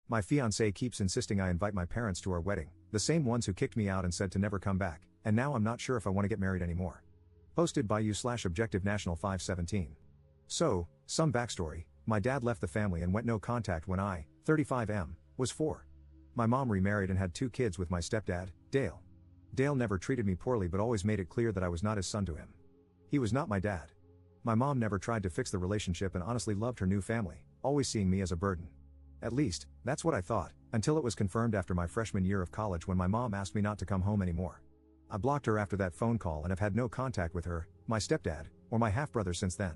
My fiancé keeps insisting I invite my parents to our wedding, the same ones who kicked me out and said to never come back, and now I'm not sure if I want to get married anymore. Posted by you/Objective National 517. So, some backstory: my dad left the family and went no contact when I, 35M, was 4. My mom remarried and had 2 kids with my stepdad, Dale. Dale never treated me poorly but always made it clear that I was not his son to him. He was not my dad. My mom never tried to fix the relationship and honestly loved her new family, always seeing me as a burden. At least, that's what I thought, until it was confirmed after my freshman year of college when my mom asked me not to come home anymore. I blocked her after that phone call and have had no contact with her, my stepdad, or my half-brother since then.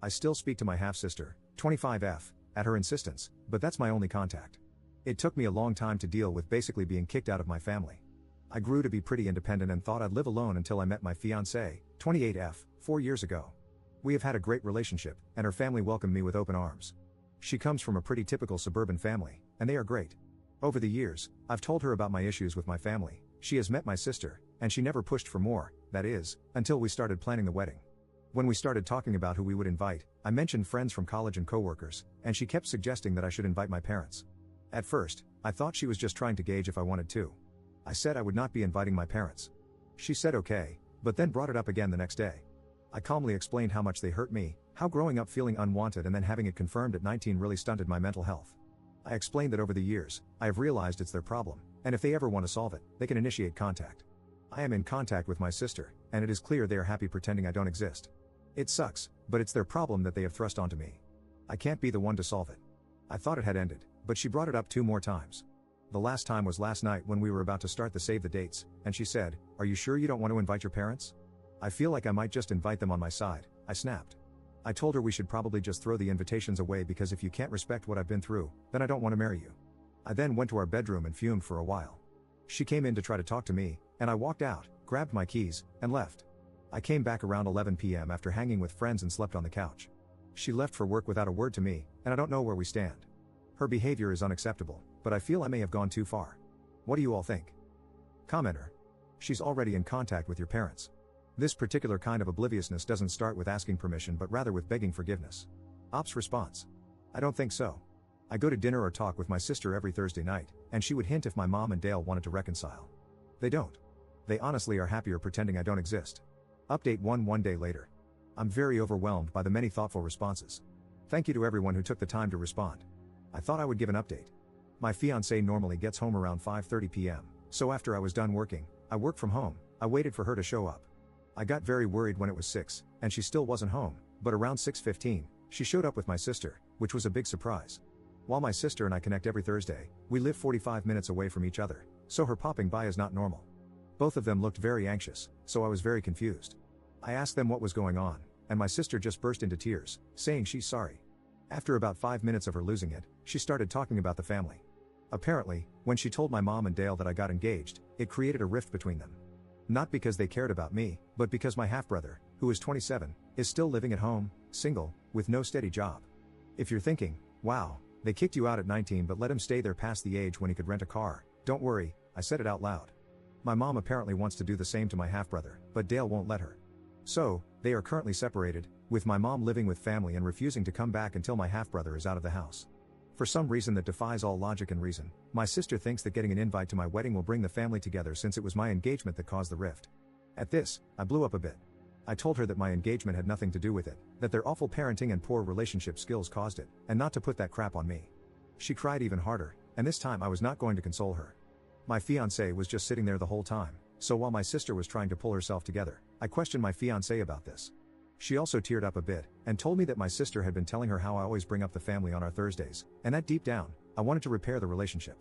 I still speak to my half-sister, 25F, at her insistence, but that's my only contact. It took me a long time to deal with basically being kicked out of my family. I grew to be pretty independent and thought I'd live alone until I met my fiancée, 28F, 4 years ago. We have had a great relationship, and her family welcomed me with open arms. She comes from a pretty typical suburban family, and they are great. Over the years, I've told her about my issues with my family. She has met my sister, and she never pushed for more, that is, until we started planning the wedding. When we started talking about who we would invite, I mentioned friends from college and coworkers, and she kept suggesting that I should invite my parents. At first, I thought she was just trying to gauge if I wanted to. I said I would not be inviting my parents. She said okay, but then brought it up again the next day. I calmly explained how much they hurt me, how growing up feeling unwanted and then having it confirmed at 19 really stunted my mental health. I explained that over the years, I have realized it's their problem, and if they ever want to solve it, they can initiate contact. I am in contact with my sister, and it is clear they are happy pretending I don't exist. It sucks, but it's their problem that they have thrust onto me. I can't be the one to solve it. I thought it had ended, but she brought it up 2 more times. The last time was last night when we were about to start the save the dates, and she said, "Are you sure you don't want to invite your parents?" I feel like I might just invite them on my side, I snapped. I told her we should probably just throw the invitations away because if you can't respect what I've been through, then I don't want to marry you. I then went to our bedroom and fumed for a while. She came in to try to talk to me, and I walked out, grabbed my keys, and left. I came back around 11 p.m. after hanging with friends and slept on the couch. She left for work without a word to me, and I don't know where we stand. Her behavior is unacceptable, but I feel I may have gone too far. What do you all think? Commenter. She's already in contact with your parents. This particular kind of obliviousness doesn't start with asking permission but rather with begging forgiveness. Ops response. I don't think so. I go to dinner or talk with my sister every Thursday night, and she would hint if my mom and Dale wanted to reconcile. They don't. They honestly are happier pretending I don't exist. Update 1 day later. I'm very overwhelmed by the many thoughtful responses. Thank you to everyone who took the time to respond. I thought I would give an update. My fiancé normally gets home around 5:30 p.m., so after I was done working, I worked from home. I waited for her to show up. I got very worried when it was 6, and she still wasn't home, but around 6:15, she showed up with my sister, which was a big surprise. While my sister and I connect every Thursday, we live 45 minutes away from each other, so her popping by is not normal. Both of them looked very anxious, so I was very confused. I asked them what was going on, and my sister just burst into tears, saying she's sorry. After about 5 minutes of her losing it, she started talking about the family. Apparently, when she told my mom and Dale that I got engaged, it created a rift between them. Not because they cared about me, but because my half-brother, who is 27, is still living at home, single, with no steady job. If you're thinking, wow, they kicked you out at 19 but let him stay there past the age when he could rent a car, don't worry, I said it out loud. My mom apparently wants to do the same to my half-brother, but Dale won't let her. So, they are currently separated, with my mom living with family and refusing to come back until my half-brother is out of the house. For some reason that defies all logic and reason, my sister thinks that getting an invite to my wedding will bring the family together since it was my engagement that caused the rift. At this, I blew up a bit. I told her that my engagement had nothing to do with it, that their awful parenting and poor relationship skills caused it, and not to put that crap on me. She cried even harder, and this time I was not going to console her. My fiancé was just sitting there the whole time, so while my sister was trying to pull herself together, I questioned my fiancé about this. She also teared up a bit, and told me that my sister had been telling her how I always bring up the family on our Thursdays, and that deep down, I wanted to repair the relationship.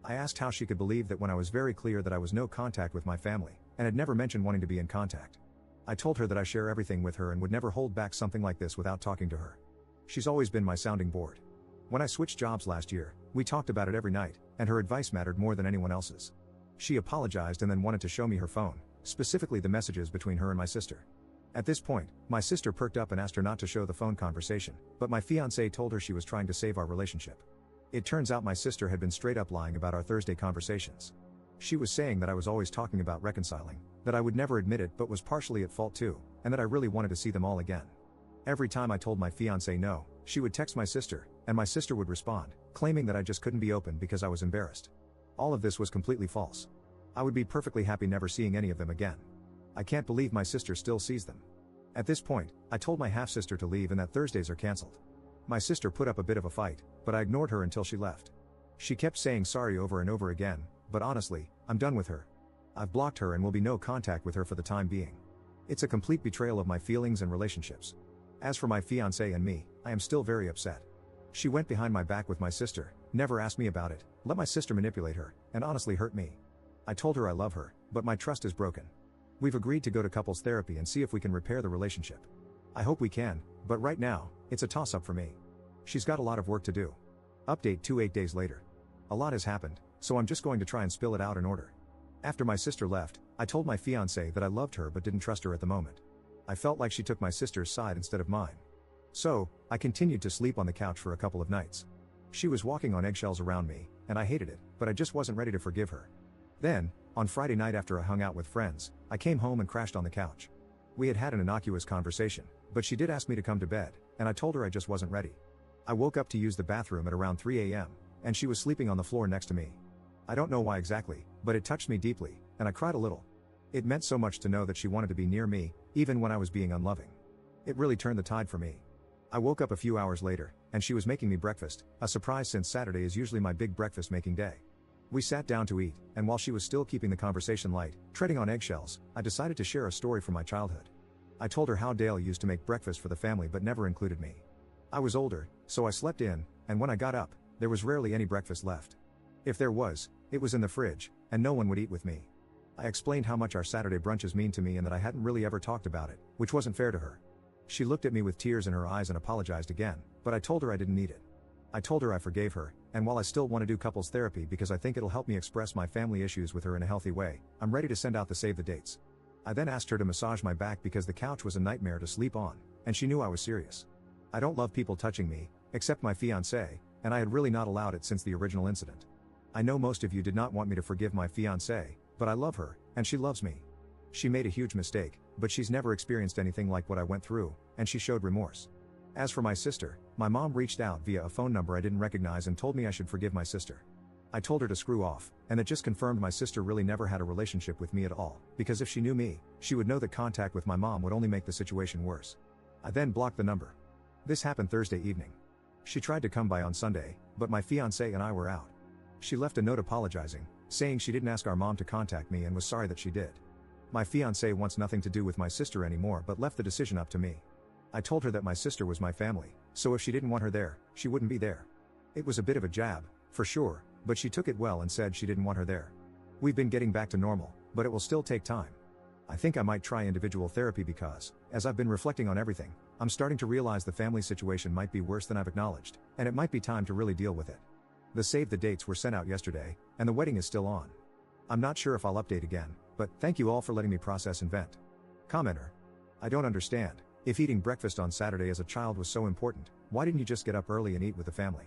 I asked how she could believe that when I was very clear that I was no contact with my family, and had never mentioned wanting to be in contact. I told her that I share everything with her and would never hold back something like this without talking to her. She's always been my sounding board. When I switched jobs last year, we talked about it every night, and her advice mattered more than anyone else's. She apologized and then wanted to show me her phone, specifically the messages between her and my sister. At this point, my sister perked up and asked her not to show the phone conversation, but my fiancé told her she was trying to save our relationship. It turns out my sister had been straight up lying about our Thursday conversations. She was saying that I was always talking about reconciling, that I would never admit it but was partially at fault too, and that I really wanted to see them all again. Every time I told my fiancé no, she would text my sister, and my sister would respond, claiming that I just couldn't be open because I was embarrassed. All of this was completely false. I would be perfectly happy never seeing any of them again. I can't believe my sister still sees them. At this point, I told my half-sister to leave and that Thursdays are cancelled. My sister put up a bit of a fight, but I ignored her until she left. She kept saying sorry over and over again, but honestly, I'm done with her. I've blocked her and will be no contact with her for the time being. It's a complete betrayal of my feelings and relationships. As for my fiancé and me, I am still very upset. She went behind my back with my sister, never asked me about it, let my sister manipulate her, and honestly hurt me. I told her I love her, but my trust is broken. We've agreed to go to couples therapy and see if we can repair the relationship. I hope we can, but right now, it's a toss-up for me. She's got a lot of work to do. Update 8 days later. A lot has happened, so I'm just going to try and spill it out in order. After my sister left, I told my fiancé that I loved her but didn't trust her at the moment. I felt like she took my sister's side instead of mine. So, I continued to sleep on the couch for a couple of nights. She was walking on eggshells around me, and I hated it, but I just wasn't ready to forgive her. Then, on Friday night after I hung out with friends, I came home and crashed on the couch. We had had an innocuous conversation, but she did ask me to come to bed, and I told her I just wasn't ready. I woke up to use the bathroom at around 3 a.m., and she was sleeping on the floor next to me. I don't know why exactly, but it touched me deeply, and I cried a little. It meant so much to know that she wanted to be near me, even when I was being unloving. It really turned the tide for me. I woke up a few hours later, and she was making me breakfast, a surprise since Saturday is usually my big breakfast making day. We sat down to eat, and while she was still keeping the conversation light, treading on eggshells, I decided to share a story from my childhood. I told her how Dale used to make breakfast for the family but never included me. I was older, so I slept in, and when I got up, there was rarely any breakfast left. If there was, it was in the fridge, and no one would eat with me. I explained how much our Saturday brunches mean to me and that I hadn't really ever talked about it, which wasn't fair to her. She looked at me with tears in her eyes and apologized again, but I told her I didn't need it. I told her I forgave her, and while I still want to do couples therapy because I think it'll help me express my family issues with her in a healthy way, I'm ready to send out the save the dates. I then asked her to massage my back because the couch was a nightmare to sleep on, and she knew I was serious. I don't love people touching me, except my fiancé, and I had really not allowed it since the original incident. I know most of you did not want me to forgive my fiancé, but I love her, and she loves me. She made a huge mistake, but she's never experienced anything like what I went through, and she showed remorse. As for my sister, my mom reached out via a phone number I didn't recognize and told me I should forgive my sister. I told her to screw off, and that just confirmed my sister really never had a relationship with me at all, because if she knew me, she would know that contact with my mom would only make the situation worse. I then blocked the number. This happened Thursday evening. She tried to come by on Sunday, but my fiancé and I were out. She left a note apologizing, saying she didn't ask our mom to contact me and was sorry that she did. My fiancé wants nothing to do with my sister anymore but left the decision up to me. I told her that my sister was my family, so if she didn't want her there, she wouldn't be there. It was a bit of a jab, for sure, but she took it well and said she didn't want her there. We've been getting back to normal, but it will still take time. I think I might try individual therapy because, as I've been reflecting on everything, I'm starting to realize the family situation might be worse than I've acknowledged, and it might be time to really deal with it. The save the dates were sent out yesterday, and the wedding is still on. I'm not sure if I'll update again, but thank you all for letting me process and vent. Commenter. I don't understand. If eating breakfast on Saturday as a child was so important, why didn't you just get up early and eat with the family?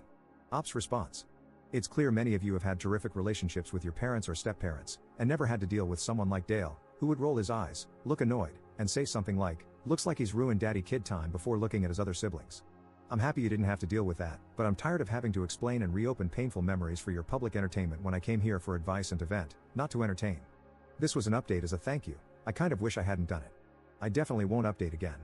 Ops response. It's clear many of you have had terrific relationships with your parents or step-parents, and never had to deal with someone like Dale, who would roll his eyes, look annoyed, and say something like, "Looks like he's ruined daddy-kid time," before looking at his other siblings. I'm happy you didn't have to deal with that, but I'm tired of having to explain and reopen painful memories for your public entertainment when I came here for advice and to vent, not to entertain. This was an update as a thank you. I kind of wish I hadn't done it. I definitely won't update again.